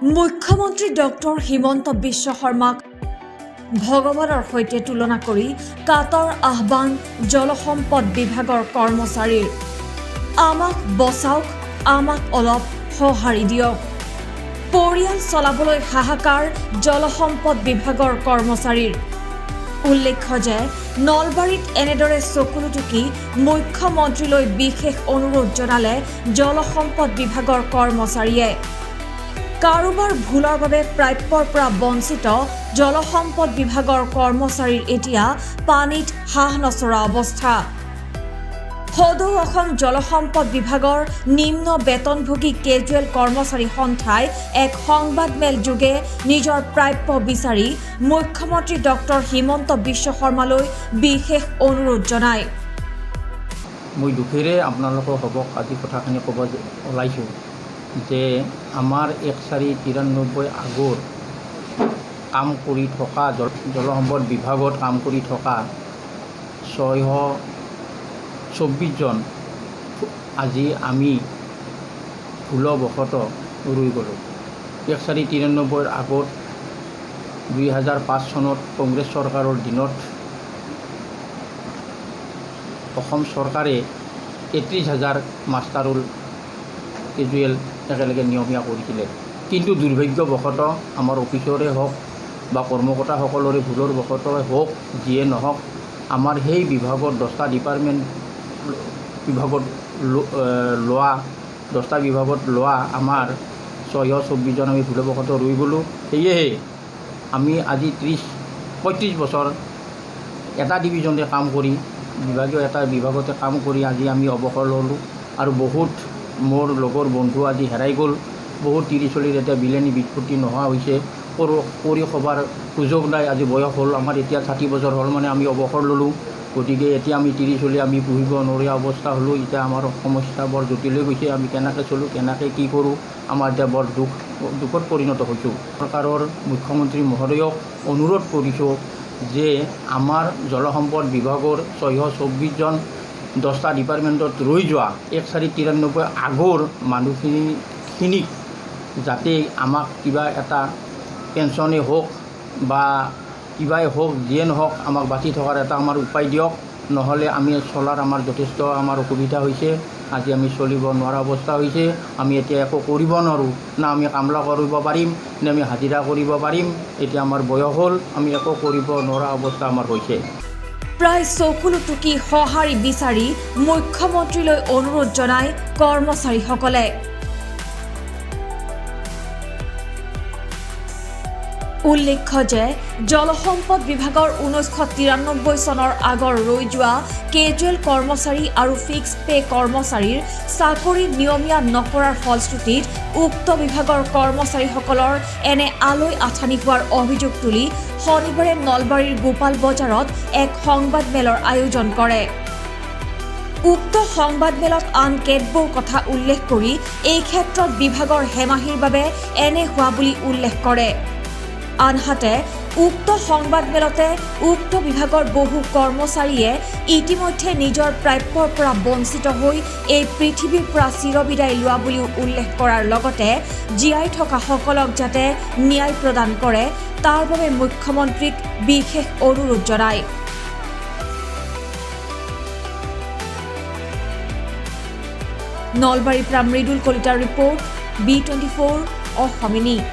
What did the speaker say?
মুখ্যমন্ত্ৰী ডক্টৰ হিমন্ত বিশ্ব শৰ্মাক ভগৱানৰ সৈতে তুলনা কৰি কাতৰ আহ্বান জলসম্পদ বিভাগৰ কৰ্মচাৰীৰ। আমাক বচাওক, আমাক অলপ সঁহাৰি দিয়ক। পৰিয়াল চলাবলৈ হাহাকাৰ জলসম্পদ বিভাগৰ কৰ্মচাৰীৰ। উল্লেখ্য যে নলবাৰীত এনেদৰে চকুলুটুকি মুখ্যমন্ত্ৰীলৈ বিশেষ অনুৰোধ জনালে জলসম্পদ বিভাগৰ কৰ্মচাৰীয়ে। কাৰোবাৰ ভুলৰ বাবে প্ৰাপ্যৰ পৰা বঞ্চিত জলসম্পদ বিভাগৰ কৰ্মচাৰীৰ এতিয়া পানীত হাঁহ নচৰা অৱস্থা। সদৌ অসম জলসম্পদ বিভাগৰ নিম্ন বেতনভোগী কেজুৱেল কৰ্মচাৰী সন্থাই এক সংবাদমেল যোগে নিজৰ প্ৰাপ্য বিচাৰি মুখ্যমন্ত্ৰী ডক্টৰ হিমন্ত বিশ্ব শৰ্মালৈ বিশেষ অনুৰোধ জনায়। মই দুখেৰে আপোনালোকৰ সবক আজি কথাখিনি ক'ব ওলাইছোঁ যে আমাৰ 1493 আগৰ কাম কৰি থকা জলসম্পদ বিভাগত কাম কৰি থকা 624 জন আজি আমি ভুলবশতঃ ৰৈ গ'লোঁ। 1493 আগত 2005 চনত কংগ্ৰেছ চৰকাৰৰ দিনত অসম চৰকাৰে 33,000 মাষ্টাৰ ৰোল কেজুৱেল একেলগে নিয়মীয়া কৰিছিলে। কিন্তু দুৰ্ভাগ্যবশতঃ আমাৰ অফিচৰে হওক বা কৰ্মকৰ্তাসকলৰে ভুলৰ বশতঃ হওক, যিয়ে নহওক, আমাৰ সেই বিভাগত 10টা ডিপাৰ্টমেণ্ট বিভাগত লোৱা আমাৰ 624 জন আমি ভুলবশতঃ ৰৈ গ'লোঁ। সেয়েহে আমি আজি 35 বছৰ এটা ডিভিজনতে কাম কৰি বিভাগীয় এটা বিভাগতে কাম কৰি আজি আমি অৱসৰ ল'লোঁ। আৰু বহুত মোৰ লগৰ বন্ধু আজি হেৰাই গ'ল। বহুত 30-40 এতিয়া বিলেনি বিৎপত্তি নোহোৱা হৈছে। কৰি খবৰ সুযোগ নাই। আজি বয়স হ'ল আমাৰ, এতিয়া 60 বছৰ হ'ল মানে আমি অৱসৰ ল'লোঁ। গতিকে এতিয়া আমি 30 আমি পুহিব নোৱাৰা অৱস্থা হ'লোঁ। এতিয়া আমাৰ সমস্যা বৰ জটিল হৈ গৈছে। আমি কেনেকৈ চলোঁ, কেনেকৈ কি কৰোঁ, আমাৰ এতিয়া বৰ দুখত পৰিণত হৈছোঁ। চৰকাৰৰ মুখ্যমন্ত্ৰী মহোদয়ক অনুৰোধ কৰিছোঁ যে আমাৰ জলসম্পদ বিভাগৰ 624 জন 10টা ডিপাৰ্টমেণ্টত ৰৈ যোৱা 1493 আগৰ মানুহখিনিক যাতে আমাক কিবা এটা পেঞ্চনেই হওক বা কিবাই হওক, যিয়ে নহওক, আমাক বাচি থকাৰ এটা আমাৰ উপায় দিয়ক। নহ'লে আমি চলাৰ আমাৰ যথেষ্ট আমাৰ অসুবিধা হৈছে। আজি আমি চলিব নোৱাৰা অৱস্থা হৈছে। আমি এতিয়া একো কৰিব নোৱাৰোঁ। না আমি কামলা কৰিব পাৰিম, নে আমি হাজিৰা কৰিব পাৰিম। এতিয়া আমাৰ বয়স হ'ল, আমি একো কৰিব নোৱাৰা অৱস্থা আমাৰ হৈছে। প্ৰায় চকুলুটুকি সঁহাৰি বিচাৰি মুখ্যমন্ত্ৰীলৈ অনুৰোধ জনায় কৰ্মচাৰীসকলে। উল্লেখ্য যে জলসম্পদ বিভাগৰ 1993 চনৰ আগৰ ৰৈ যোৱা কেজুৱেল কৰ্মচাৰী আৰু ফিক্স পে কৰ্মচাৰীৰ চাকৰি নিয়মীয়া নকৰাৰ ফলশ্ৰুতিত উক্ত বিভাগৰ কৰ্মচাৰীসকলৰ এনে আলৈ আথানি হোৱাৰ অভিযোগ তুলি শনিবাৰে নলবাৰীৰ গোপাল বজাৰত এক সংবাদমেলৰ আয়োজন কৰে। উক্ত সংবাদমেলত আন কেতবোৰ কথা উল্লেখ কৰি এই ক্ষেত্ৰত বিভাগৰ হেমাহিৰ বাবে এনে হোৱা বুলি উল্লেখ কৰে। আনহাতে উক্ত সংবাদমেলতে উক্ত বিভাগৰ বহু কৰ্মচাৰীয়ে ইতিমধ্যে নিজৰ প্ৰাপ্যৰ পৰা বঞ্চিত হৈ এই পৃথিৱীৰ পৰা চিৰবিদায় লোৱা বুলিও উল্লেখ কৰাৰ লগতে জীয়াই থকা সকলক যাতে ন্যায় প্ৰদান কৰে তাৰ বাবে মুখ্যমন্ত্ৰীক বিশেষ অনুৰোধ জনায়। নলবাৰীৰ পৰা মৃদুল কলিতাৰ ৰিপৰ্ট, B24 অসমীয়া।